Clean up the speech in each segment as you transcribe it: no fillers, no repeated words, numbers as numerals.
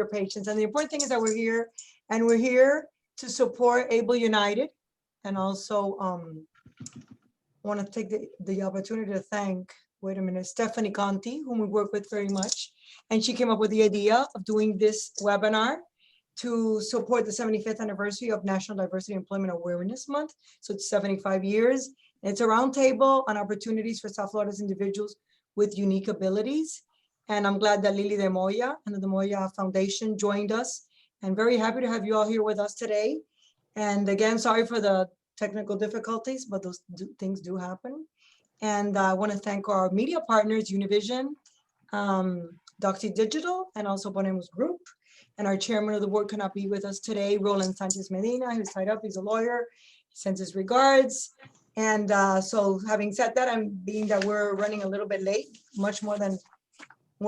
your patience. And the important thing is that we're here, and we're here to support AbleUnited. And also want to take the opportunity to thank, wait a minute, Stephanie Conti, whom we work with very much. And she came up with the idea of doing this webinar to support the 75th anniversary of National Diversity Employment Awareness Month. So it's 75 years. It's a roundtable on opportunities for South Florida's individuals with unique abilities. And I'm glad that Lily de Moya and the De Moya Foundation joined us. And very happy to have you all here with us today. And again, sorry for the technical difficulties, but those things do happen. And I want to thank our media partners, Univision, Doxy Digital, and also Ponemos Group. And our chairman of the board cannot be with us today, Roland Sanchez Medina, who's tied up, he's a lawyer, he sends his regards. And so having said that, being that we're running a little bit late, much more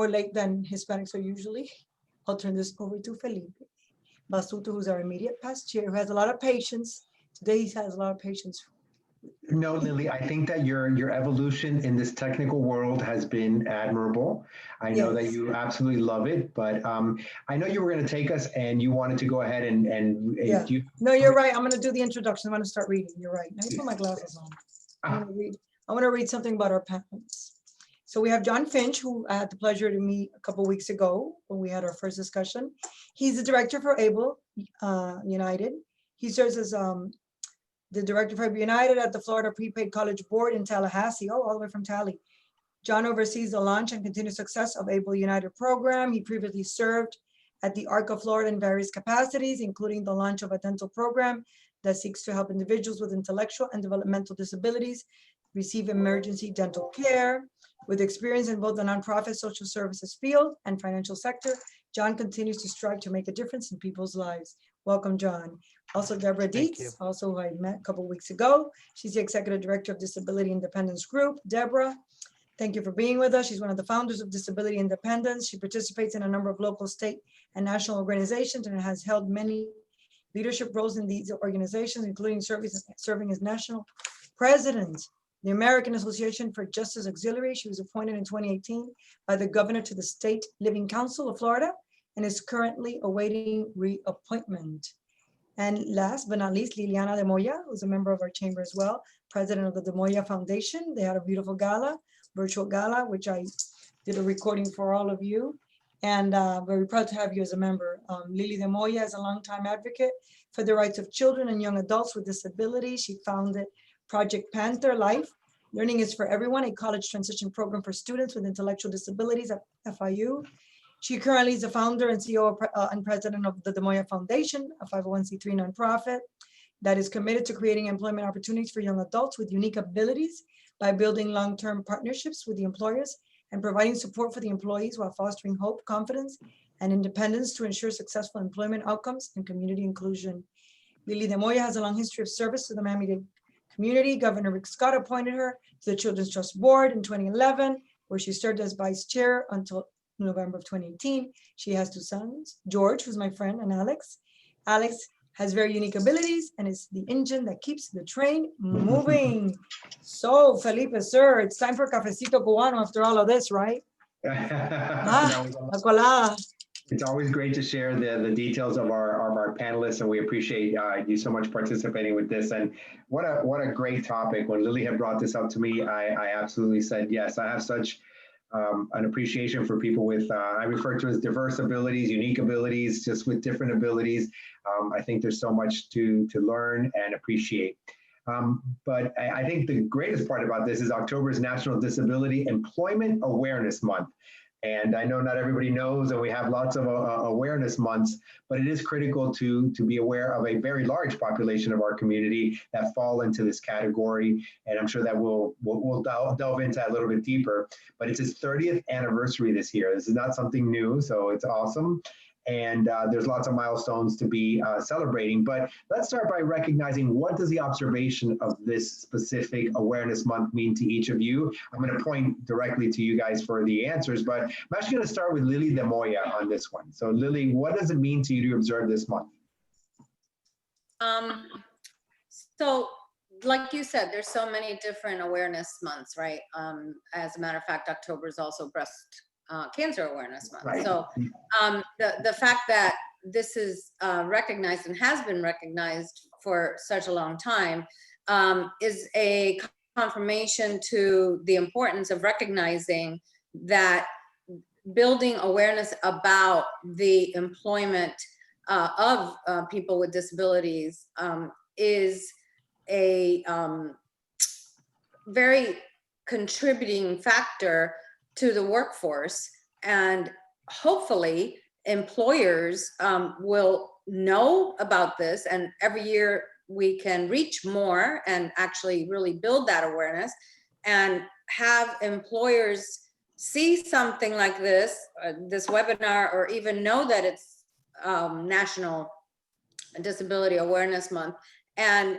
late than Hispanics are usually, I'll turn this over to Felipe Basuto, who's our immediate past chair, who has a lot of patience. Today he has a lot of patience. No, Lily, I think that your evolution in this technical world has been admirable. I know that you absolutely love it, but I know you were going to take us and you wanted to go ahead and yeah. No, you're right. I'm going to do the introduction. I'm going to start reading. You're right. Let me put my glasses on. I want to read something about our panelists. So we have John Finch, who I had the pleasure to meet a couple of weeks ago when we had our first discussion. He's the director for AbleUnited. He serves as the director for AbleUnited at the Florida Prepaid College Board in Tallahassee. Oh, all the way from Tally. John oversees the launch and continued success of AbleUnited program. He previously served at the ARC of Florida in various capacities, including the launch of a dental program that seeks to help individuals with intellectual and developmental disabilities receive emergency dental care. With experience in both the nonprofit social services field and financial sector, John continues to strive to make a difference in people's lives. Welcome, John. Also, Deborah Dietz, also who I met a couple of weeks ago. She's the executive director of Disability Independence Group. Deborah, thank you for being with us. She's one of the founders of Disability Independence. She participates in a number of local, state, and national organizations and has held many leadership roles in these organizations, including serving as national president, the American Association for Justice Auxiliary. She was appointed in 2018 by the governor to the State Living Council of Florida and is currently awaiting reappointment. And last but not least, Liliana de Moya, who's a member of our chamber as well, president of the De Moya Foundation. They had a beautiful gala, virtual gala, which I did a recording for all of you. And very proud to have you as a member. Lily de Moya is a longtime advocate for the rights of children and young adults with disabilities. She founded Project Panther Life, Learning is for Everyone, a college transition program for students with intellectual disabilities at FIU. She currently is the founder and CEO and president of the De Moya Foundation, a 501c3 nonprofit that is committed to creating employment opportunities for young adults with unique abilities by building long-term partnerships with the employers and providing support for the employees while fostering hope, confidence, and independence to ensure successful employment outcomes and community inclusion. Lily de Moya has a long history of service to the Miami-Dade community. Governor Rick Scott appointed her to the Children's Trust Board in 2011, where she served as vice chair until November of 2018. She has two sons, George, who's my friend, and Alex. Alex has very unique abilities and is the engine that keeps the train moving. So, Felipe, sir, it's time for cafecito cubano after all of this, right? La colada. It's always great to share the details of our panelists, and we appreciate you so much participating with this. And what a great topic. When Lily had brought this up to me, I absolutely said yes. I have such an appreciation for people with, I refer to as diverse abilities, unique abilities, just with different abilities. I think there's so much to learn and appreciate. But I think the greatest part about this is October is National Disability Employment Awareness Month. And I know not everybody knows, and we have lots of awareness months, but it is critical to be aware of a very large population of our community that fall into this category. And I'm sure that we'll delve into that a little bit deeper, but it's its 30th anniversary this year. This is not something new, so it's awesome. And there's lots of milestones to be celebrating, but let's start by recognizing what does the observation of this specific awareness month mean to each of you. I'm going to point directly to you guys for the answers, but I'm actually going to start with Lily de Moya on this one. So Lily, what does it mean to you to observe this month? So like you said, there's so many different awareness months, right? As a matter of fact, October is also breast Cancer Awareness Month. Right. So the fact that this is recognized and has been recognized for such a long time is a confirmation to the importance of recognizing that building awareness about the employment of people with disabilities is a very contributing factor to the workforce, and hopefully employers will know about this, and every year we can reach more and actually really build that awareness and have employers see something like this webinar, or even know that it's National Disability Awareness Month, and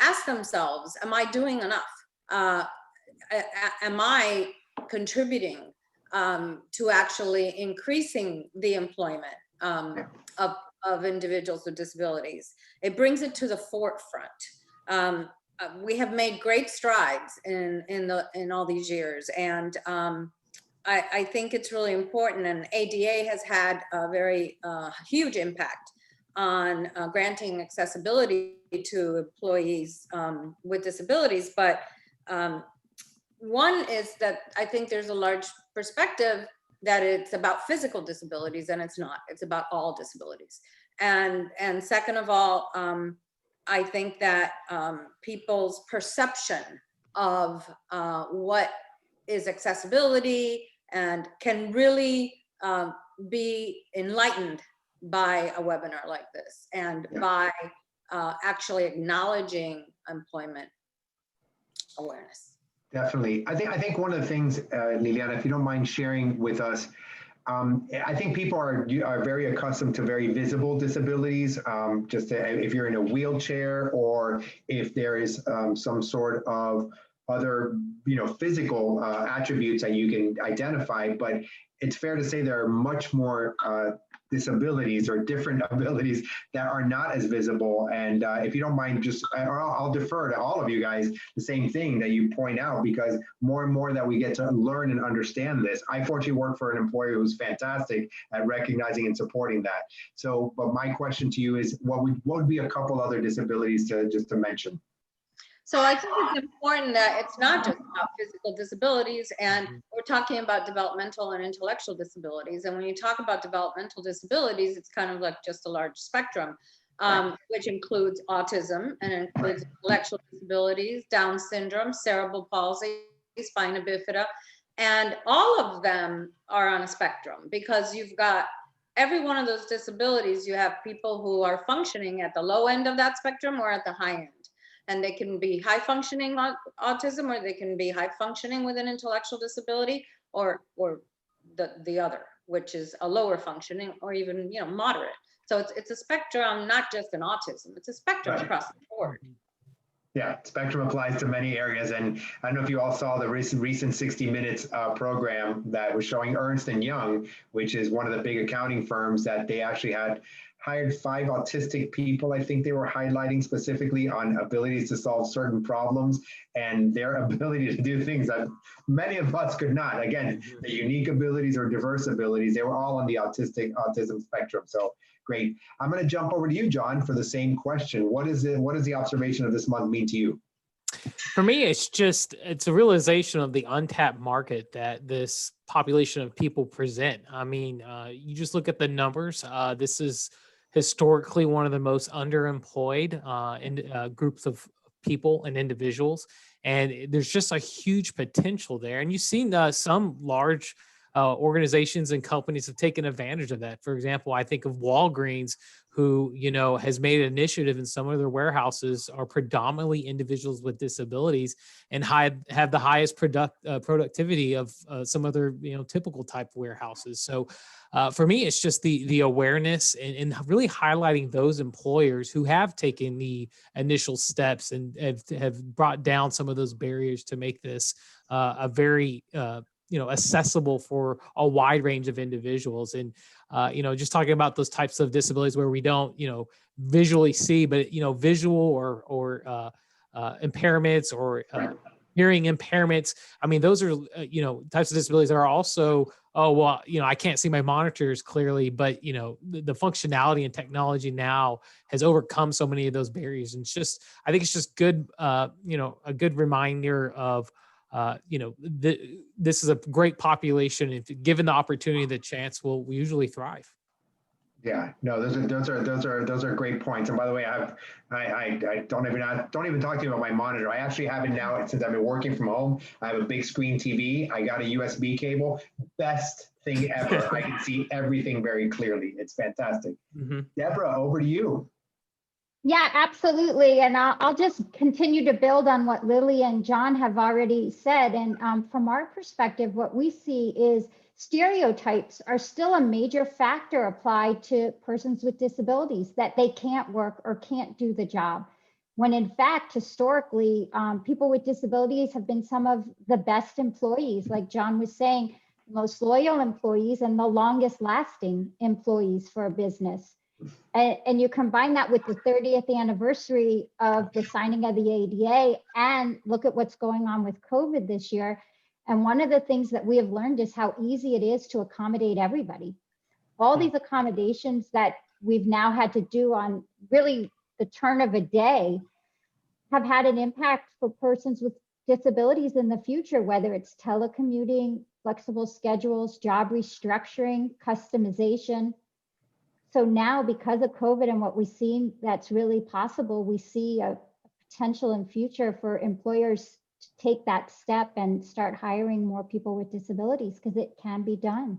ask themselves, am I doing enough? Am I contributing to actually increasing the employment of individuals with disabilities? It brings it to the forefront. We have made great strides in all these years, and I think it's really important, and ADA has had a very huge impact on granting accessibility to employees with disabilities. But one is that I think there's a large perspective that it's about physical disabilities, and it's not. It's about all disabilities. And second of all, I think that people's perception of what is accessibility and can really be enlightened by a webinar like this, and by actually acknowledging employment awareness. Definitely. I think one of the things, Liliana, if you don't mind sharing with us, I think people are very accustomed to very visible disabilities. If you're in a wheelchair, or if there is some sort of other, physical attributes that you can identify. But it's fair to say there are much more disabilities or different abilities that are not as visible. And if you don't mind, I'll defer to all of you guys the same thing that you point out, because more and more that we get to learn and understand this. I fortunately work for an employer who's fantastic at recognizing and supporting that. So, but my question to you is, what would be a couple other disabilities to mention? So I think it's important that it's not just about physical disabilities, and we're talking about developmental and intellectual disabilities. And when you talk about developmental disabilities, it's kind of like just a large spectrum, which includes autism, and includes intellectual disabilities, Down syndrome, cerebral palsy, spina bifida, and all of them are on a spectrum, because you've got every one of those disabilities. You have people who are functioning at the low end of that spectrum or at the high end. And they can be high functioning autism, or they can be high functioning with an intellectual disability, or the other, which is a lower functioning, or even moderate. So it's a spectrum, not just an autism. It's a spectrum across the board. Yeah, spectrum applies to many areas. And I don't know if you all saw the recent 60 Minutes program that was showing Ernst & Young, which is one of the big accounting firms, that they actually had hired 5 autistic people. I think they were highlighting specifically on abilities to solve certain problems, and their ability to do things that many of us could not. Again, the unique abilities or diverse abilities, they were all on the autism spectrum. So great. I'm going to jump over to you, John, for the same question. What is the observation of this month mean to you? For me, it's a realization of the untapped market that this population of people present. I mean, you just look at the numbers. This is historically one of the most underemployed groups of people and individuals. And there's just a huge potential there. And you've seen some large organizations and companies have taken advantage of that. For example, I think of Walgreens, who, has made an initiative, in some of their warehouses are predominantly individuals with disabilities, and have the highest productivity of some other, typical type warehouses. So for me, it's just the awareness and really highlighting those employers who have taken the initial steps and have brought down some of those barriers to make this a very accessible for a wide range of individuals. And, just talking about those types of disabilities where we don't, visually see, but, visual or impairments or hearing impairments. I mean, those are, types of disabilities that are also, oh, well, I can't see my monitors clearly, but, the functionality and technology now has overcome so many of those barriers. And I think it's just good, a good reminder of, this is a great population. If given the opportunity, the chance, will usually thrive. Yeah, no, those are great points. And by the way, I don't even talk to you about my monitor. I actually have it now since I've been working from home. I have a big screen TV. I got a USB cable. Best thing ever. I can see everything very clearly. It's fantastic. Mm-hmm. Deborah, over to you. Yeah, absolutely. And I'll just continue to build on what Lily and John have already said. And from our perspective, what we see is stereotypes are still a major factor applied to persons with disabilities, that they can't work or can't do the job. When in fact, historically, people with disabilities have been some of the best employees, like John was saying, most loyal employees and the longest lasting employees for a business. And you combine that with the 30th anniversary of the signing of the ADA, and look at what's going on with COVID this year. And one of the things that we have learned is how easy it is to accommodate everybody. All these accommodations that we've now had to do on really the turn of a day have had an impact for persons with disabilities in the future, whether it's telecommuting, flexible schedules, job restructuring, customization. So now, because of COVID and what we've seen that's really possible, we see a potential in future for employers to take that step and start hiring more people with disabilities, because it can be done.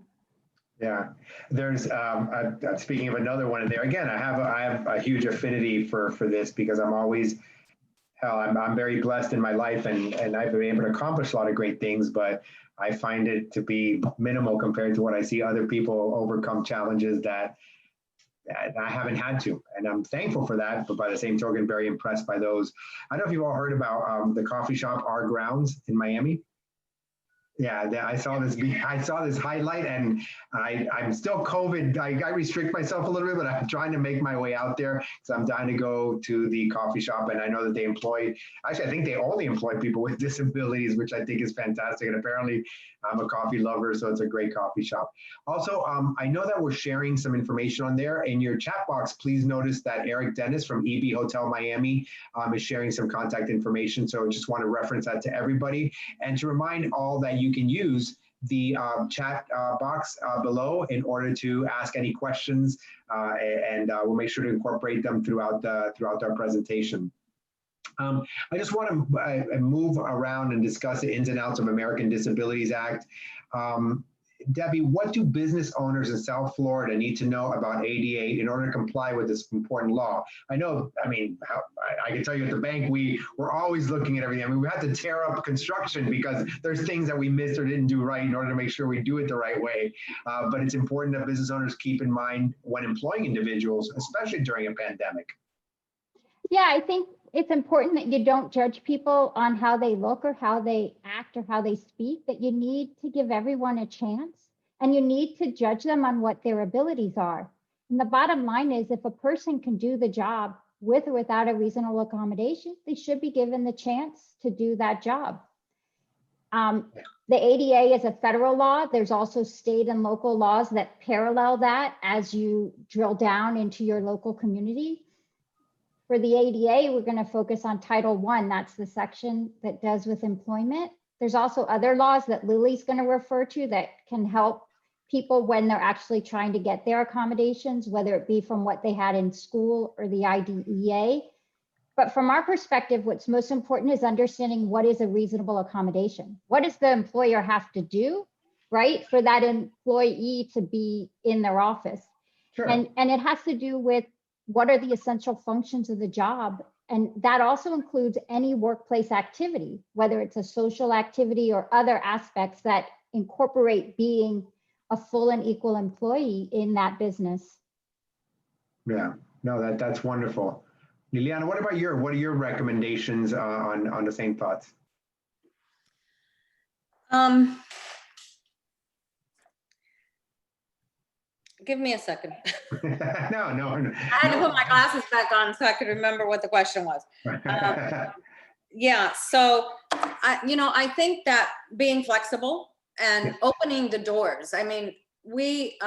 Yeah, there's speaking of another one in there. Again, I have a huge affinity for this, because I'm very blessed in my life, and I've been able to accomplish a lot of great things, but I find it to be minimal compared to what I see other people overcome challenges that I haven't had to, and I'm thankful for that. But by the same token, very impressed by those. I don't know if you've all heard about the coffee shop Our Grounds in Miami. Yeah, I saw this highlight, and I'm still COVID. I restrict myself a little bit, but I'm trying to make my way out there, because I'm dying to go to the coffee shop. And I know that they employ, actually, I think they only employ people with disabilities, which I think is fantastic. And apparently I'm a coffee lover, so it's a great coffee shop. Also, I know that we're sharing some information on there. In your chat box, please notice that Eric Dennis from EB Hotel Miami is sharing some contact information. So I just want to reference that to everybody, and to remind all that you can use the chat box below in order to ask any questions, and we'll make sure to incorporate them throughout our presentation. I just want to move around and discuss the ins and outs of American Disabilities Act. Debbie, what do business owners in South Florida need to know about ADA in order to comply with this important law? I can tell you at the bank, we're always looking at everything. I mean, we had to tear up construction because there's things that we missed or didn't do right in order to make sure we do it the right way. But it's important that business owners keep in mind when employing individuals, especially during a pandemic. Yeah, I think it's important that you don't judge people on how they look or how they act or how they speak, that you need to give everyone a chance, and you need to judge them on what their abilities are. And the bottom line is, if a person can do the job with or without a reasonable accommodation, they should be given the chance to do that job. The ADA is a federal law. There's also state and local laws that parallel that as you drill down into your local community. For the ADA, we're going to focus on Title I. That's the section that does with employment. There's also other laws that Lily's going to refer to that can help people when they're actually trying to get their accommodations, whether it be from what they had in school or the IDEA. But from our perspective, what's most important is understanding what is a reasonable accommodation. What does the employer have to do, right, for that employee to be in their office? Sure. And it has to do with what are the essential functions of the job? And that also includes any workplace activity, whether it's a social activity or other aspects that incorporate being a full and equal employee in that business. Yeah, no, that's wonderful. Liliana, what are your recommendations on the same thoughts? Give me a second. No. I had to put my glasses back on so I could remember what the question was. Yeah, so I think that being flexible and opening the doors. I mean, we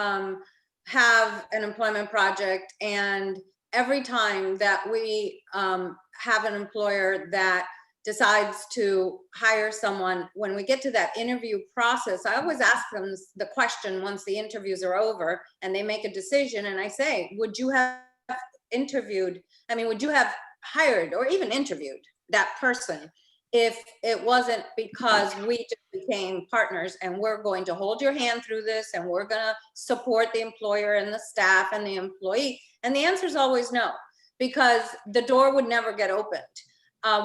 have an employment project, and every time that we have an employer that decides to hire someone, when we get to that interview process, I always ask them the question once the interviews are over and they make a decision, and I say, would you have would you have hired or even interviewed that person if it wasn't because we just became partners, and we're going to hold your hand through this, and we're going to support the employer and the staff and the employee? And the answer is always no, because the door would never get opened,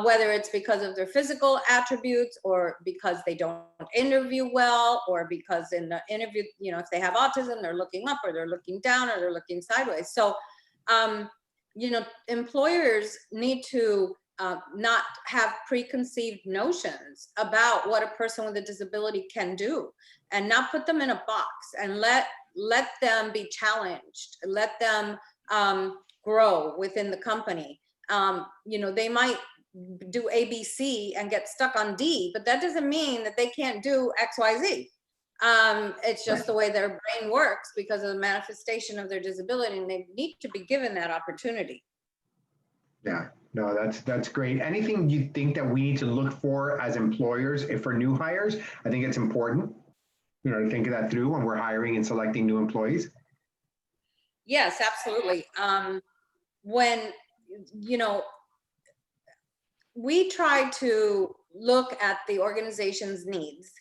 whether it's because of their physical attributes, or because they don't interview well, or because in the interview, if they have autism, they're looking up, or they're looking down, or they're looking sideways. So employers need to not have preconceived notions about what a person with a disability can do, and not put them in a box, and let them be challenged, let them grow within the company. They might do ABC and get stuck on D, but that doesn't mean that they can't do XYZ. It's just the way their brain works because of the manifestation of their disability, and they need to be given that opportunity. Yeah, no, that's great. Anything you think that we need to look for as employers for new hires? I think it's important, to think of that through when we're hiring and selecting new employees. Yes, absolutely. When, we try to look at the organization's needs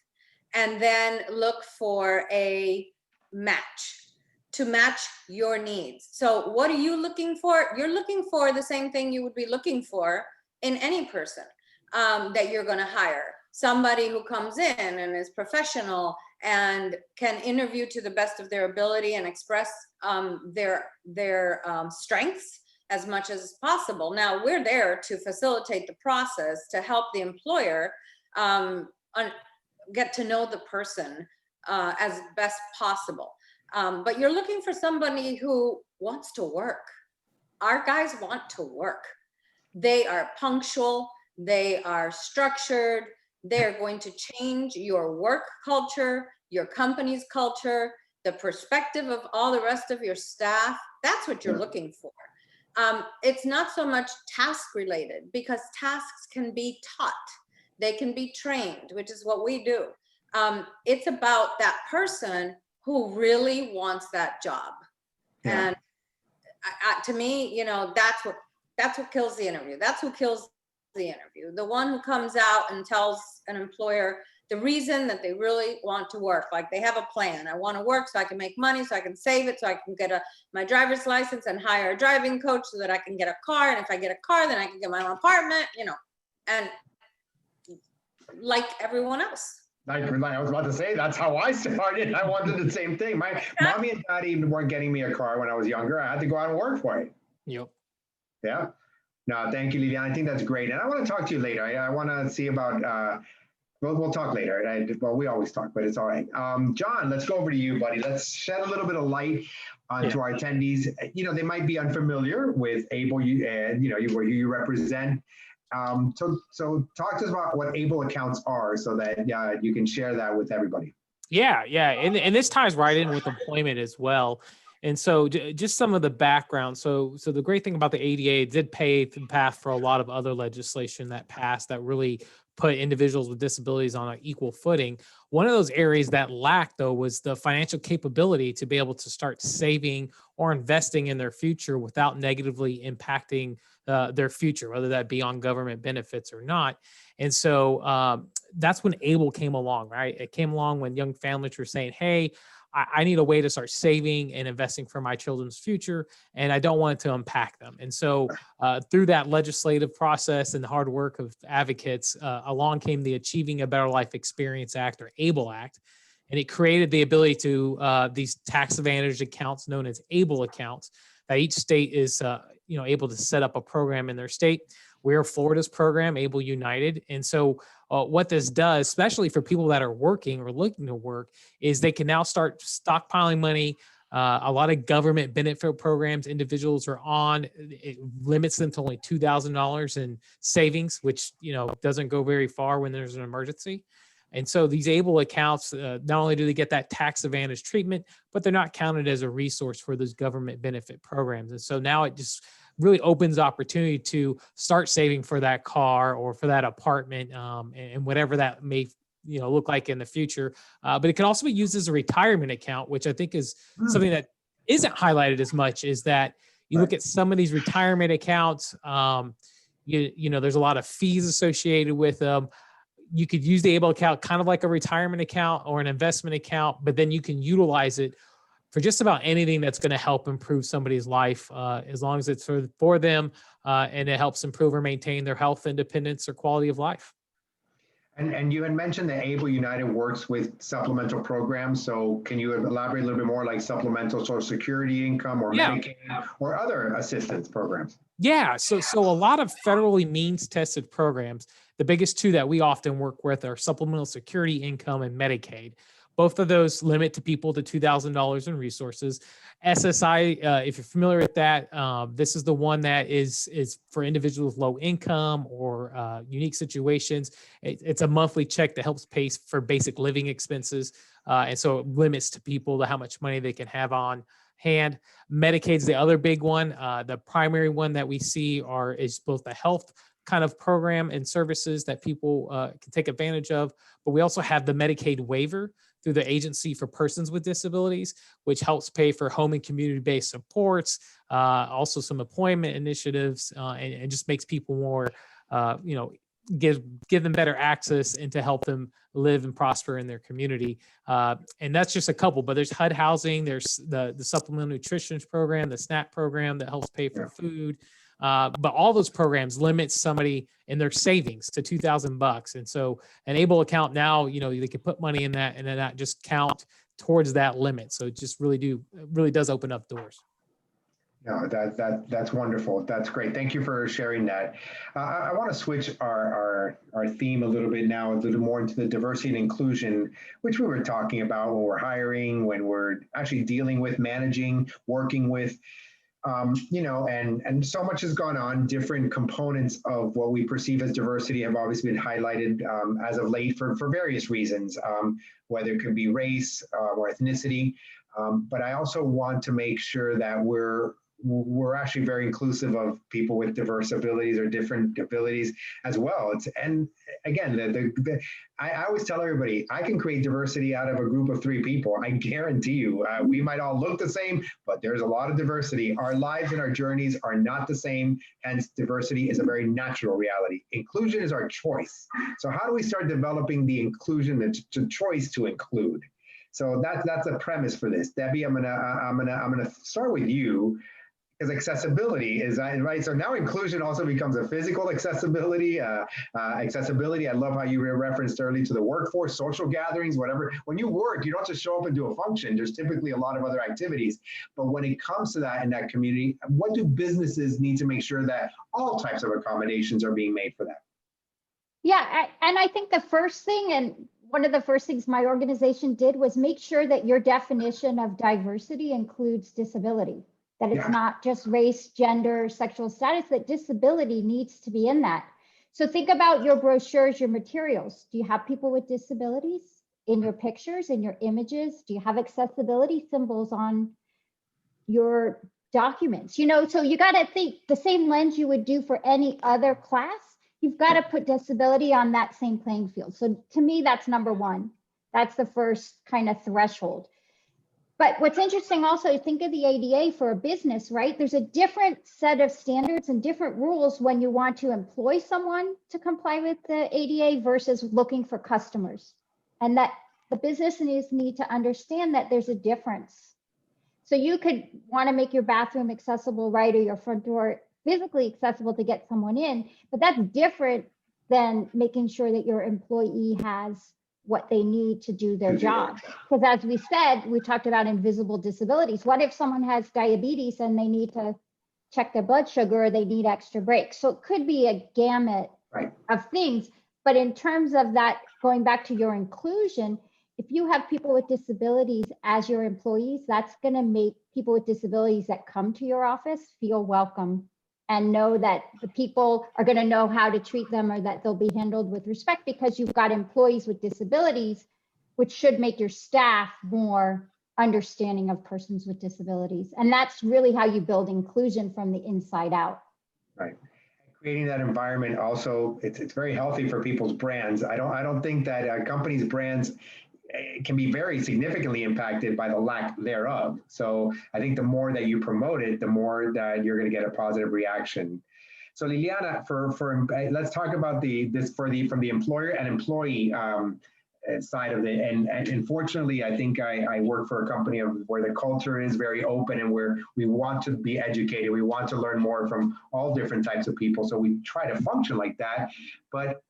and then look for a match to match your needs. So what are you looking for? You're looking for the same thing you would be looking for in any person that you're going to hire. Somebody who comes in and is professional and can interview to the best of their ability and express their strengths as much as possible. Now, we're there to facilitate the process to help the employer get to know the person as best possible. But you're looking for somebody who wants to work. Our guys want to work. They are punctual. They are structured. They're going to change your work culture, your company's culture, the perspective of all the rest of your staff. That's what you're looking for. It's not so much task related, because tasks can be taught. They can be trained, which is what we do. It's about that person who really wants that job. Yeah. And to me, that's what kills the interview. That's who kills the interview. The one who comes out and tells an employer the reason that they really want to work. Like, they have a plan. I want to work so I can make money, so I can save it, so I can get my driver's license and hire a driving coach so that I can get a car. And if I get a car, then I can get my own apartment, and like everyone else. I was about to say, that's how I started. I wanted the same thing. My mommy and daddy weren't getting me a car when I was younger. I had to go out and work for it. Yep. Yeah. No, thank you, Liliana. I think that's great. And I want to talk to you later. I want to see about, we'll talk later. Well, we always talk, but it's all right. John, let's go over to you, buddy. Let's shed a little bit of light to our attendees. They might be unfamiliar with Able, and where you represent. So talk to us about what Able accounts are, so that you can share that with everybody. Yeah. And this ties right in with employment as well. And so just some of the background. So the great thing about the ADA, it did pave the path for a lot of other legislation that passed that really put individuals with disabilities on an equal footing. One of those areas that lacked, though, was the financial capability to be able to start saving or investing in their future without negatively impacting their future, whether that be on government benefits or not. And so that's when Able came along, right? It came along when young families were saying, hey, I need a way to start saving and investing for my children's future, and I don't want it to impact them. And so through that legislative process and the hard work of advocates, along came the Achieving a Better Life Experience Act, or ABLE Act, and it created the ability to these tax advantage accounts known as ABLE accounts that each state is able to set up a program in their state. We're Florida's program, AbleUnited. And so what this does, especially for people that are working or looking to work, is they can now start stockpiling money A lot of government benefit programs individuals are on, it limits them to only $2,000 in savings, which, doesn't go very far when there's an emergency. And so these ABLE accounts, not only do they get that tax advantage treatment, but they're not counted as a resource for those government benefit programs. And so now it just really opens opportunity to start saving for that car or for that apartment, and whatever that may look like in the future. But it can also be used as a retirement account, which I think is something that isn't highlighted as much, is that you look at some of these retirement accounts, there's a lot of fees associated with them. You could use the ABLE account kind of like a retirement account or an investment account, but then you can utilize it for just about anything that's going to help improve somebody's life, as long as it's for them, and it helps improve or maintain their health, independence, or quality of life. And you had mentioned that AbleUnited works with supplemental programs. So can you elaborate a little bit more, like supplemental Social Security income or Medicaid or other assistance programs? Yeah, so a lot of federally means tested programs. The biggest two that we often work with are supplemental security income and Medicaid. Both of those limit to people to $2,000 in resources. SSI, if you're familiar with that, this is the one that is for individuals with low income or unique situations. It's a monthly check that helps pay for basic living expenses. And so it limits to people to how much money they can have on hand. Medicaid's the other big one. The primary one that we see is both the health kind of program and services that people can take advantage of, but we also have the Medicaid waiver through the Agency for Persons with Disabilities, which helps pay for home and community-based supports, also some employment initiatives, and just makes people more, give them better access and to help them live and prosper in their community. And that's just a couple, but there's HUD housing, there's the supplemental nutrition program, the SNAP program that helps pay for food. But all those programs limit somebody in their savings to $2,000. And so an ABLE account now, they can put money in that and then that just count towards that limit. So it just really does open up doors. No, that's wonderful. That's great. Thank you for sharing that. I want to switch our theme a little bit now, a little more into the diversity and inclusion, which we were talking about when we're hiring, when we're actually dealing with, managing, working with. And so much has gone on. Different components of what we perceive as diversity have obviously been highlighted as of late for various reasons, whether it could be race or ethnicity. But I also want to make sure that we're actually very inclusive of people with diverse abilities or different abilities as well. And again, I always tell everybody, I can create diversity out of a group of 3 people. I guarantee you, we might all look the same, but there's a lot of diversity. Our lives and our journeys are not the same. Hence, diversity is a very natural reality. Inclusion is our choice. So how do we start developing the inclusion, the choice to include? So that's a premise for this. Debbie, I'm gonna start with you. Because accessibility is right. So now inclusion also becomes a physical accessibility. Accessibility. I love how you referenced early to the workforce, social gatherings, whatever. When you work, you don't just show up and do a function. There's typically a lot of other activities. But when it comes to that in that community, what do businesses need to make sure that all types of accommodations are being made for that? Yeah, and I think the first thing, and one of the first things my organization did was make sure that your definition of diversity includes disability. That it's not just race, gender, sexual status, that disability needs to be in that. So think about your brochures, your materials. Do you have people with disabilities in your pictures, in your images? Do you have accessibility symbols on your documents? So you got to think the same lens you would do for any other class. You've got to put disability on that same playing field. So to me, that's number one. That's the first kind of threshold. But what's interesting also, think of the ADA for a business, right? There's a different set of standards and different rules when you want to employ someone to comply with the ADA versus looking for customers. And that the businesses need to understand that there's a difference. So you could want to make your bathroom accessible, right? Or your front door physically accessible to get someone in, but that's different than making sure that your employee has what they need to do their job. Because as we said, we talked about invisible disabilities. What if someone has diabetes and they need to check their blood sugar or they need extra breaks? So it could be a gamut of things. But in terms of that, going back to your inclusion, if you have people with disabilities as your employees, that's going to make people with disabilities that come to your office feel welcome and know that the people are going to know how to treat them or that they'll be handled with respect, because you've got employees with disabilities, which should make your staff more understanding of persons with disabilities. And that's really how you build inclusion from the inside out. Right. Creating that environment also, it's very healthy for people's brands. I don't think that a company's brands can be very significantly impacted by the lack thereof. So I think the more that you promote it, the more that you're going to get a positive reaction. So Liliana, let's talk about from the employer and employee side of it. And unfortunately, I think I work for a company where the culture is very open and where we want to be educated. We want to learn more from all different types of people. So we try to function like that. But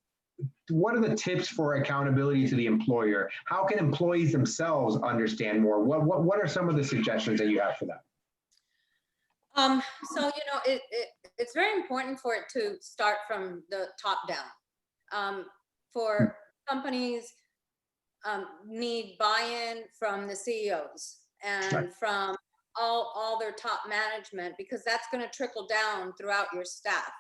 what are the tips for accountability to the employer? How can employees themselves understand more? What are some of the suggestions that you have for that? So, it's very important for it to start from the top down. For companies need buy-in from the CEOs and from all their top management, because that's going to trickle down throughout your staff.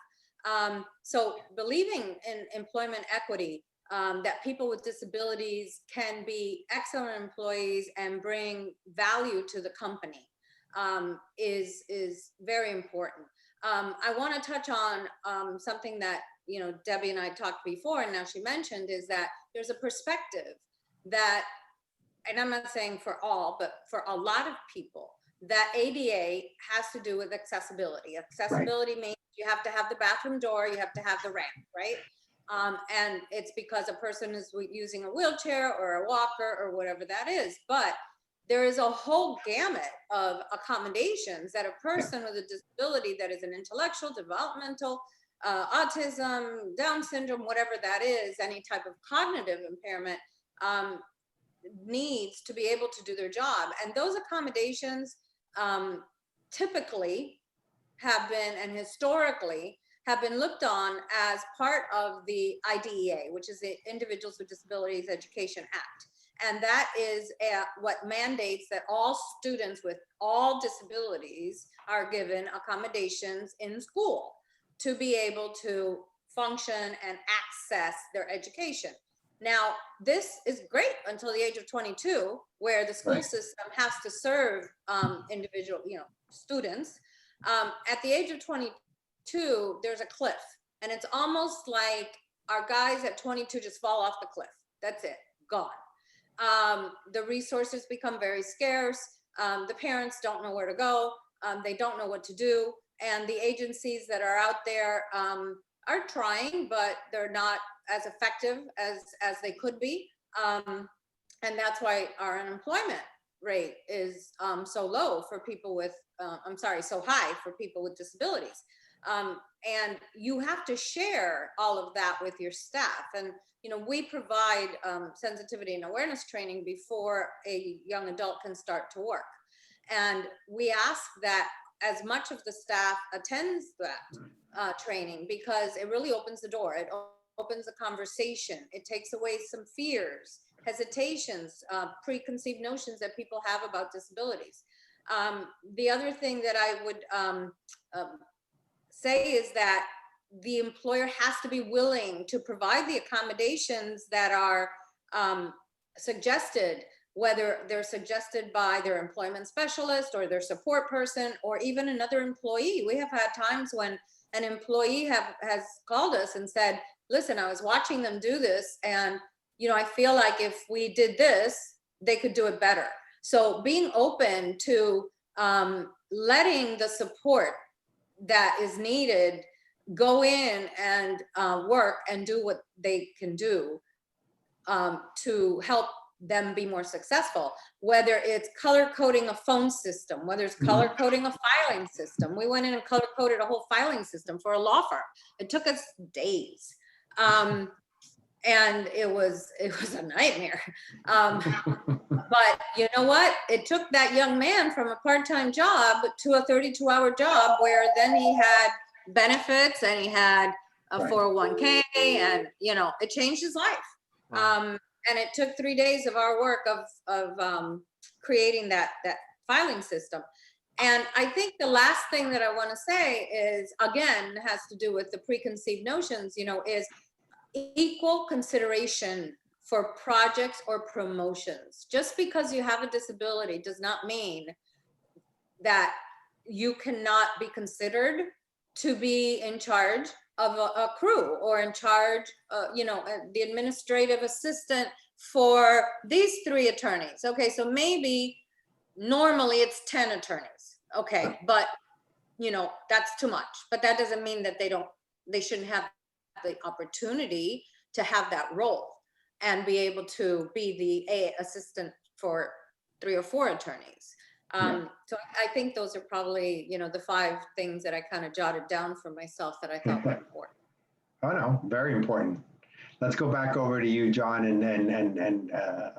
So believing in employment equity, that people with disabilities can be excellent employees and bring value to the company, is very important. I want to touch on something that, Debbie and I talked before, and now she mentioned, is that there's a perspective that, and I'm not saying for all, but for a lot of people, that ADA has to do with accessibility. Accessibility means you have to have the bathroom door, you have to have the ramp, right? And it's because a person is using a wheelchair or a walker or whatever that is. But there is a whole gamut of accommodations that a person with a disability that is an intellectual, developmental, autism, Down syndrome, whatever that is, any type of cognitive impairment, needs to be able to do their job. And those accommodations typically have been, and historically have been, looked on as part of the IDEA, which is the Individuals with Disabilities Education Act. And that is what mandates that all students with all disabilities are given accommodations in school to be able to function and access their education. Now, this is great until the age of 22, where the school system has to serve individual, students. At the age of 22, there's a cliff, and it's almost like our guys at 22 just fall off the cliff. That's it, gone. The resources become very scarce. The parents don't know where to go. They don't know what to do. And the agencies that are out there are trying, but they're not as effective as they could be. And that's why our unemployment rate is so low for people with, so high for people with disabilities. And you have to share all of that with your staff. And, we provide sensitivity and awareness training before a young adult can start to work. And we ask that as much of the staff attends that training, because it really opens the door. It opens a conversation. It takes away some fears, hesitations, preconceived notions that people have about disabilities. The other thing that I would say is that the employer has to be willing to provide the accommodations that are suggested, whether they're suggested by their employment specialist or their support person or even another employee. We have had times when an employee has called us and said, listen, I was watching them do this, and I feel like if we did this, they could do it better. So being open to letting the support that is needed go in and work and do what they can do to help them be more successful, whether it's color coding a phone system, whether it's color coding a filing system. We went in and color coded a whole filing system for a law firm. It took us days. And it was a nightmare. But you know what? It took that young man from a part-time job to a 32-hour job, where then he had benefits and he had a 401k, and it changed his life. And it took 3 days of our work of creating that filing system. And I think the last thing that I want to say is, again, has to do with the preconceived notions, is equal consideration for projects or promotions. Just because you have a disability does not mean that you cannot be considered to be in charge of a crew, or in charge, the administrative assistant for these 3 attorneys. Okay, so maybe normally it's 10 attorneys. Okay, but that's too much. But that doesn't mean that they shouldn't have the opportunity to have that role and be able to be the assistant for 3 or 4 attorneys. So I think those are probably, the 5 things that I kind of jotted down for myself that I thought were important. Oh, no, very important. Let's go back over to you, John, and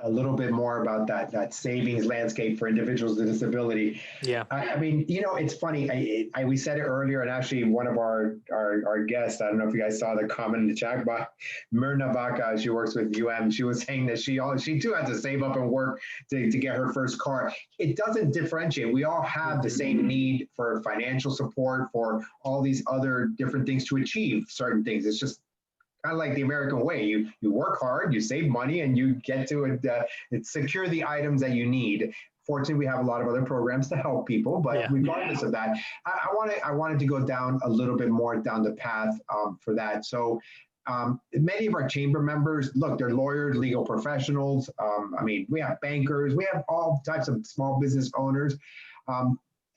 a little bit more about that savings landscape for individuals with disability. Yeah. I mean, it's funny. We said it earlier, and actually one of our guests, I don't know if you guys saw the comment in the chat box, Myrna Vaca, she works with she was saying that she too had to save up and work to get her first car. It doesn't differentiate. We all have the same need for financial support, for all these other different things to achieve certain things. It's just kind of like the American way. You work hard, you save money, and you get to secure the items that you need. Fortunately, we have a lot of other programs to help people, but regardless of that, I wanted to go down a little bit more down the path for that. So many of our chamber members, look, they're lawyers, legal professionals. We have bankers, we have all types of small business owners.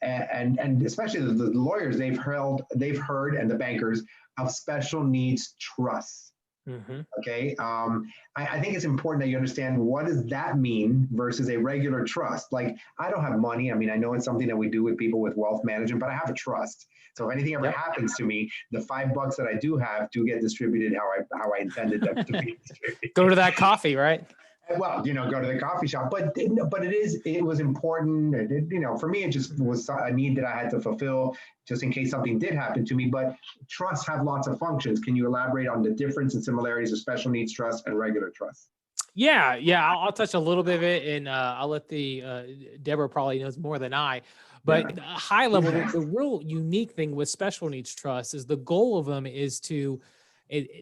And especially the lawyers, they've heard, and the bankers, of special needs trusts. Mm-hmm. Okay. I think it's important that you understand, what does that mean versus a regular trust? Like, I don't have money. I know it's something that we do with people with wealth management, but I have a trust. So if anything ever happens to me, the $5 that I do have do get distributed how I intended them to be distributed. Go to that coffee, right? Well, go to the coffee shop, but it was important. For me, it just was a need that I had to fulfill just in case something did happen to me. But trusts have lots of functions. Can you elaborate on the difference and similarities of special needs trusts and regular trusts? Yeah. I'll touch a little bit of it, and I'll let Deborah probably knows more than I. But high level, the real unique thing with special needs trusts is the goal of them is to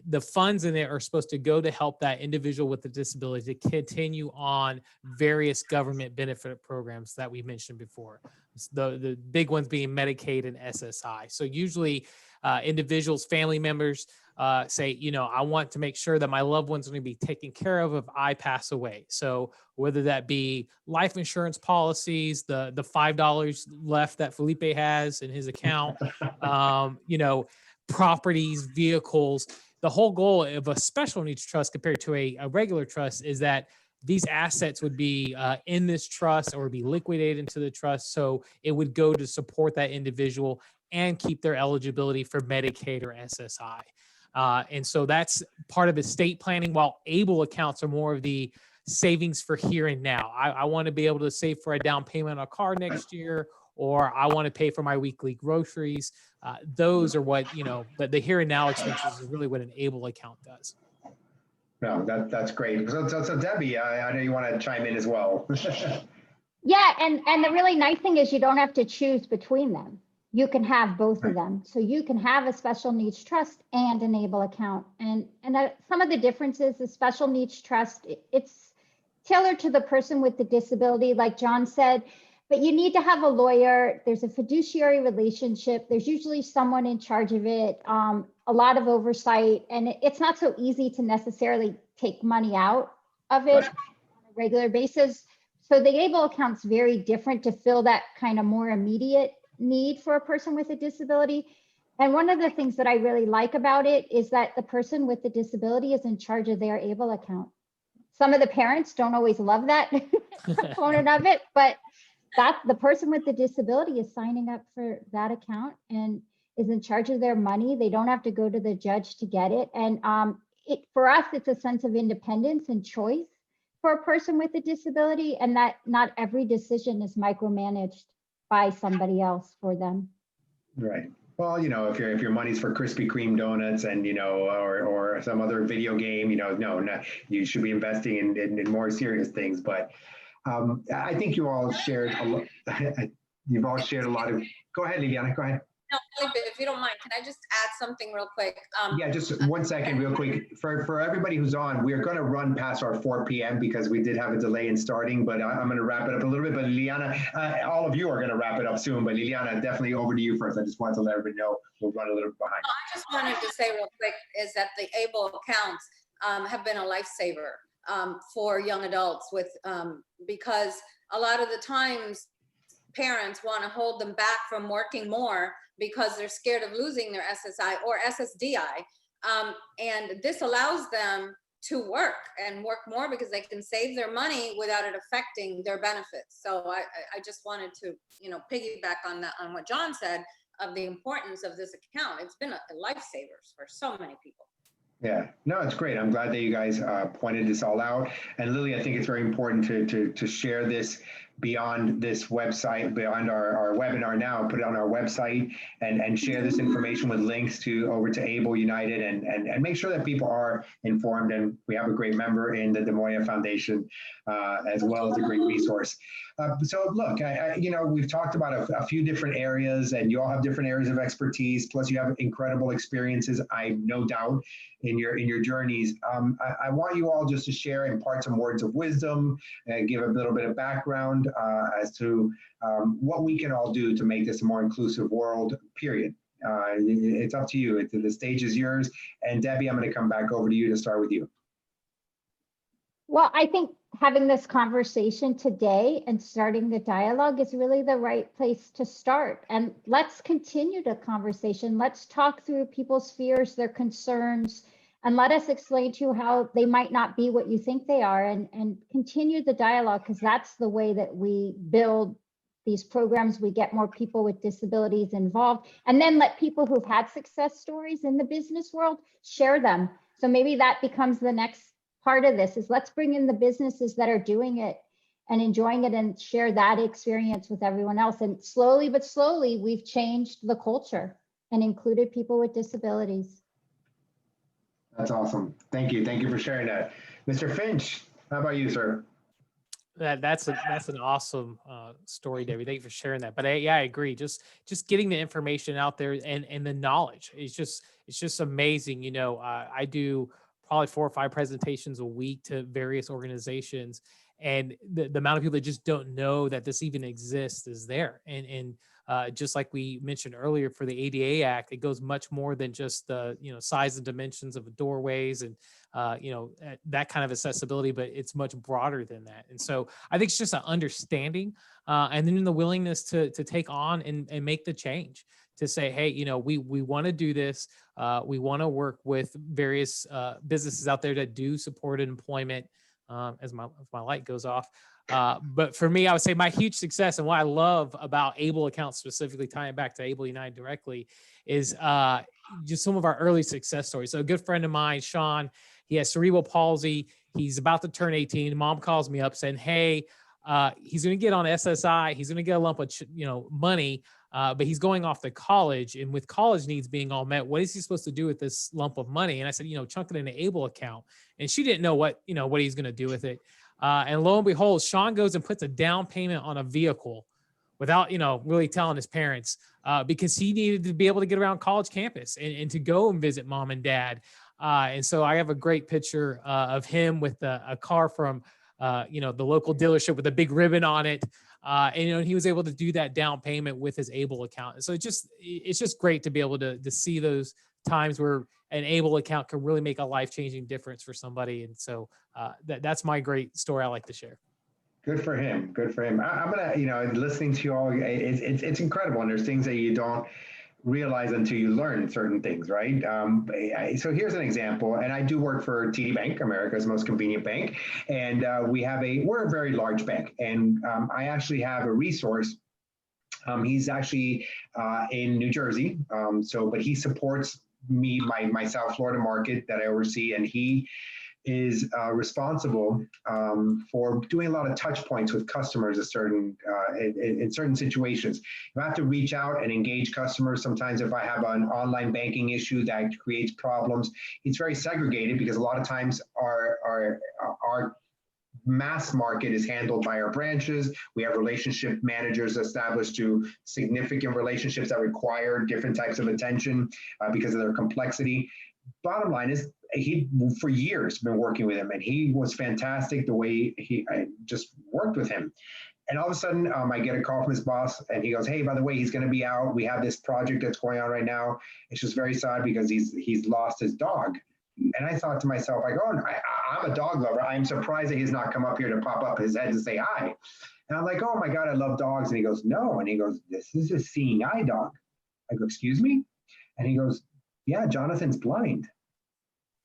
the funds in it are supposed to go to help that individual with a disability to continue on various government benefit programs that we mentioned before. The big ones being Medicaid and SSI. So usually individuals, family members say, I want to make sure that my loved one's going to be taken care of if I pass away. So whether that be life insurance policies, the $5 left that Felipe has in his account, properties, vehicles. The whole goal of a special needs trust compared to a regular trust is that these assets would be in this trust or be liquidated into the trust. So it would go to support that individual and keep their eligibility for Medicaid or SSI. And so that's part of estate planning, while ABLE accounts are more of the savings for here and now. I want to be able to save for a down payment on a car next year, or I want to pay for my weekly groceries. Those are what, the here and now expenses is really what an ABLE account does. No, that's great. So Debbie, I know you want to chime in as well. Yeah, and the really nice thing is you don't have to choose between them. You can have both of them. So you can have a special needs trust and an ABLE account. And some of the differences, the special needs trust, it's tailored to the person with the disability, like John said, but you need to have a lawyer. There's a fiduciary relationship. There's usually someone in charge of it, a lot of oversight, and it's not so easy to necessarily take money out of it on a regular basis. So the ABLE account's very different to fill that kind of more immediate need for a person with a disability. And one of the things that I really like about it is that the person with the disability is in charge of their ABLE account. Some of the parents don't always love that component of it, but that the person with the disability is signing up for that account and is in charge of their money. They don't have to go to the judge to get it. And for us, it's a sense of independence and choice for a person with a disability, and that not every decision is micromanaged by somebody else for them. Right. Well, if your money's for Krispy Kreme donuts and or some other video game, no, you should be investing in more serious things. But I think you all shared a lot. You've all shared a lot of. Go ahead, Liliana. Go ahead. No, if you don't mind, can I just add something real quick? Yeah, just 1 second, real quick. For everybody who's on, we're going to run past our 4 p.m. because we did have a delay in starting, but I'm going to wrap it up a little bit. But Liliana, all of you are going to wrap it up soon, but Liliana, definitely over to you first. I just wanted to let everybody know we'll run a little bit behind. I just wanted to say real quick is that the ABLE accounts have been a lifesaver for young adults because a lot of the times parents want to hold them back from working more because they're scared of losing their SSI or SSDI. And this allows them to work more because they can save their money without it affecting their benefits. So I just wanted to, piggyback on what John said of the importance of this account. It's been a lifesaver for so many people. Yeah, no, it's great. I'm glad that you guys pointed this all out. And Lily, I think it's very important to share this beyond this website, beyond our webinar now, put it on our website and share this information with links over to AbleUnited and make sure that people are informed. And we have a great member in the Demoya Foundation, as well as a great resource. So look, we've talked about a few different areas and you all have different areas of expertise, plus you have incredible experiences, I no doubt, in your journeys. I want you all just to share, impart some words of wisdom, give a little bit of background as to what we can all do to make this a more inclusive world, period. It's up to you. The stage is yours. And Debbie, I'm going to come back over to you to start with you. Well, I think having this conversation today and starting the dialogue is really the right place to start. And let's continue the conversation. Let's talk through people's fears, their concerns, and let us explain to you how they might not be what you think they are, and continue the dialogue, because that's the way that we build these programs. We get more people with disabilities involved, and then let people who've had success stories in the business world share them. So maybe that becomes the next part of this, is let's bring in the businesses that are doing it and enjoying it and share that experience with everyone else. And slowly but slowly, we've changed the culture and included people with disabilities. That's awesome. Thank you. Thank you for sharing that. Mr. Finch, how about you, sir? That's an awesome story, Debbie. Thank you for sharing that. But I agree. Just getting the information out there and the knowledge is just amazing. I do probably 4 or 5 presentations a week to various organizations, and the amount of people that just don't know that this even exists is there. And just like we mentioned earlier for the ADA Act, it goes much more than just the size and dimensions of doorways and that kind of accessibility, but it's much broader than that. And so I think it's just an understanding and then the willingness to take on and make the change, to say, hey, we want to do this. We want to work with various businesses out there that do supported employment, as my light goes off. But for me, I would say my huge success and what I love about Able accounts, specifically tying back to AbleUnited directly, is just some of our early success stories. So a good friend of mine, Sean, he has cerebral palsy. He's about to turn 18. Mom calls me up saying, hey, he's going to get on SSI. He's going to get a lump of money, but he's going off to college. And with college needs being all met, what is he supposed to do with this lump of money? And I said, chunk it in an Able account. And she didn't know what he's going to do with it. And lo and behold, Sean goes and puts a down payment on a vehicle without, really telling his parents, because he needed to be able to get around college campus and to go and visit mom and dad. And so I have a great picture of him with a car from, the local dealership with a big ribbon on it. And he was able to do that down payment with his Able account. And so it's just great to be able to see those times where an Able account can really make a life-changing difference for somebody. And so that's my great story I like to share. Good for him. Good for him. I'm gonna, listening to you all, it's incredible. And there's things that you don't realize until you learn certain things, right? So here's an example, and I do work for TD Bank, America's most convenient bank, and we're a very large bank, and I actually have a resource. He's actually in New Jersey, but he supports me, my South Florida market that I oversee, and he is responsible for doing a lot of touch points with customers in certain situations. If I have to reach out and engage customers, sometimes if I have an online banking issue that creates problems, it's very segregated because a lot of times our mass market is handled by our branches. We have relationship managers established to significant relationships that require different types of attention because of their complexity. Bottom line is, he for years been working with him, and he was fantastic the way I just worked with him. And all of a sudden, I get a call from his boss, and he goes, "Hey, by the way, he's going to be out. We have this project that's going on right now. It's just very sad because he's lost his dog." And I thought to myself, like, "Oh, I'm a dog lover. I'm surprised that he's not come up here to pop up his head to say hi." And I'm like, "Oh my God, I love dogs." And he goes, "No." And he goes, "This is a seeing eye dog." I go, "Excuse me?" And he goes, "Yeah, Jonathan's blind."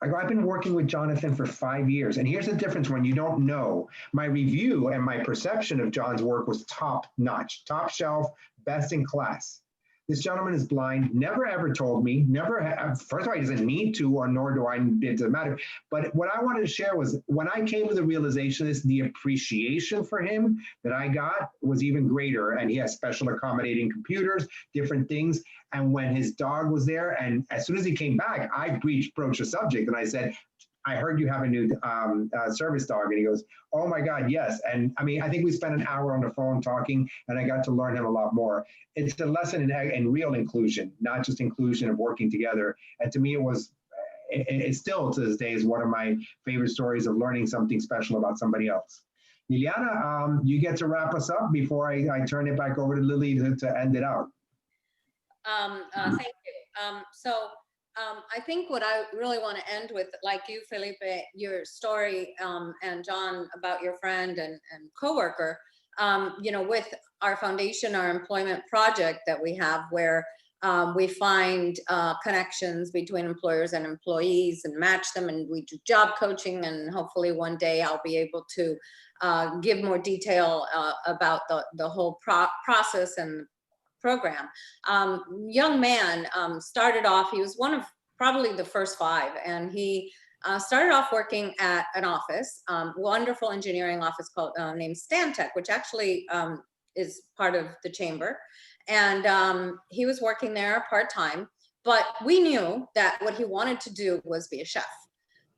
I go, "I've been working with Jonathan for 5 years. And here's the difference when you don't know. My review and my perception of John's work was top notch, top shelf, best in class. This gentleman is blind, never ever told me, first of all, he doesn't need to, or nor do I, it doesn't matter. But what I wanted to share was when I came to the realization of this, the appreciation for him that I got was even greater. And he has special accommodating computers, different things. And when his dog was there, and as soon as he came back, I broached the subject and I said, "I heard you have a new service dog." And he goes, "Oh my God, yes." And I mean, I think we spent an hour on the phone talking, and I got to learn him a lot more. It's a lesson in real inclusion, not just inclusion of working together. And to me, it still to this day is one of my favorite stories of learning something special about somebody else. Liliana, you get to wrap us up before I turn it back over to Lily to end it out. Thank you. I think what I really want to end with, like you, Felipe, your story, and John, about your friend and coworker, with our foundation, our employment project that we have, where we find connections between employers and employees and match them, and we do job coaching, and hopefully one day I'll be able to give more detail about the whole process and program. Young man started off, he was one of probably the first 5, and he started off working at an office, wonderful engineering office called named Stantec, which actually is part of the chamber. And he was working there part-time, but we knew that what he wanted to do was be a chef.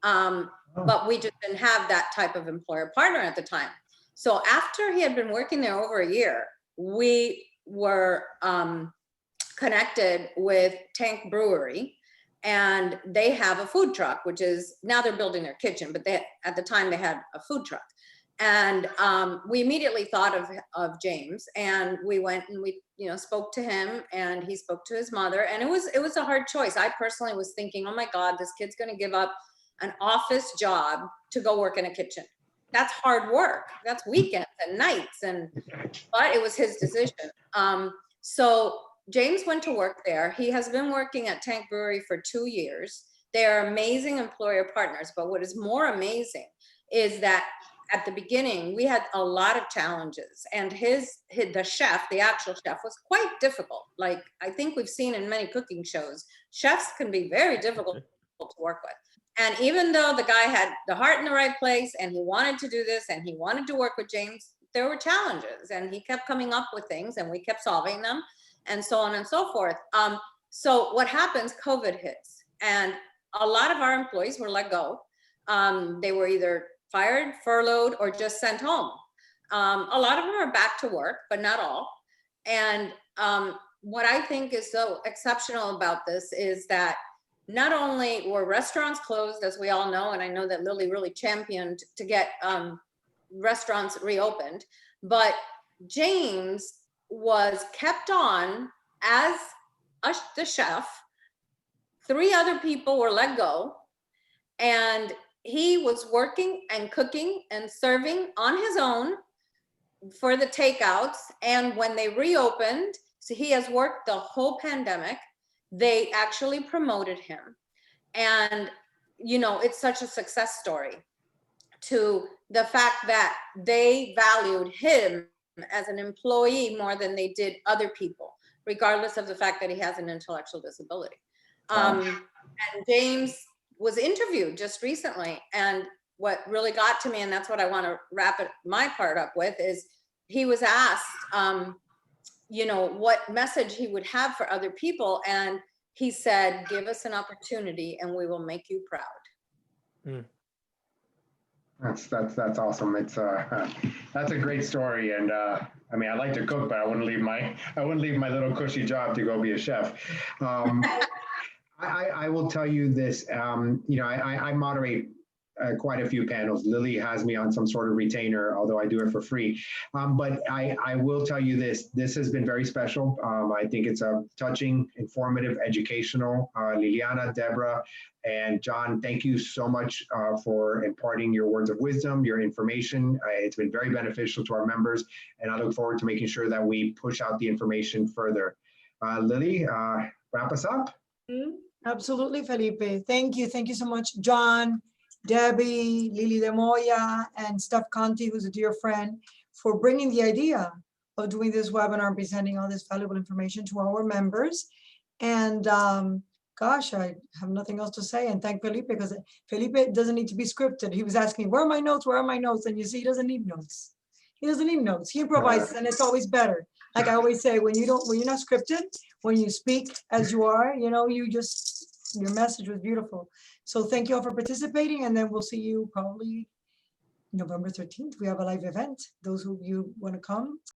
But we just didn't have that type of employer partner at the time. So after he had been working there over a year, we were connected with Tank Brewery, and they have a food truck, which is, now they're building their kitchen, but at the time they had a food truck. And we immediately thought of James, and we went and we spoke to him, and he spoke to his mother, and it was a hard choice. I personally was thinking, oh my God, this kid's going to give up an office job to go work in a kitchen. That's hard work. That's weekends and nights, but it was his decision. So James went to work there. He has been working at Tank Brewery for 2 years. They are amazing employer partners, but what is more amazing is that at the beginning, we had a lot of challenges, and the chef, the actual chef, was quite difficult. Like I think we've seen in many cooking shows, chefs can be very difficult to work with. And even though the guy had the heart in the right place, and he wanted to do this, and he wanted to work with James, there were challenges, and he kept coming up with things, and we kept solving them, and so on and so forth. So what happens, COVID hits, and a lot of our employees were let go. They were either fired, furloughed, or just sent home. A lot of them are back to work, but not all. And what I think is so exceptional about this is that not only were restaurants closed, as we all know, and I know that Lily really championed to get restaurants reopened, but James was kept on as the chef. 3 other people were let go, and he was working and cooking and serving on his own for the takeouts. And when they reopened, so he has worked the whole pandemic, they actually promoted him. And, it's such a success story to the fact that they valued him as an employee more than they did other people, regardless of the fact that he has an intellectual disability. And James was interviewed just recently, and what really got to me, and that's what I want to wrap my part up with, is he was asked, you know, what message he would have for other people, and he said, "Give us an opportunity, and we will make you proud." That's awesome. It's that's a great story, and I mean, I like to cook, but I wouldn't leave my little cushy job to go be a chef. I will tell you this. You know, I moderate quite a few panels. Lily has me on some sort of retainer, although I do it for free. But I will tell you this. This has been very special. I think it's a touching, informative, educational. Liliana, Deborah, and John, thank you so much for imparting your words of wisdom, your information. It's been very beneficial to our members, and I look forward to making sure that we push out the information further. Lily, wrap us up. Absolutely, Felipe. Thank you. Thank you so much, John, Debbie, Lily de Moya, and Steph Conti, who's a dear friend, for bringing the idea of doing this webinar and presenting all this valuable information to our members. And gosh, I have nothing else to say. And thank Felipe, because Felipe doesn't need to be scripted. He was asking, where are my notes? Where are my notes? And you see, he doesn't need notes. He doesn't need notes. He improvises, and it's always better. Like I always say, when you're not scripted, when you speak as you are, you know, your message was beautiful. So thank you all for participating, and then we'll see you probably November 13th. We have a live event. Those of you want to come,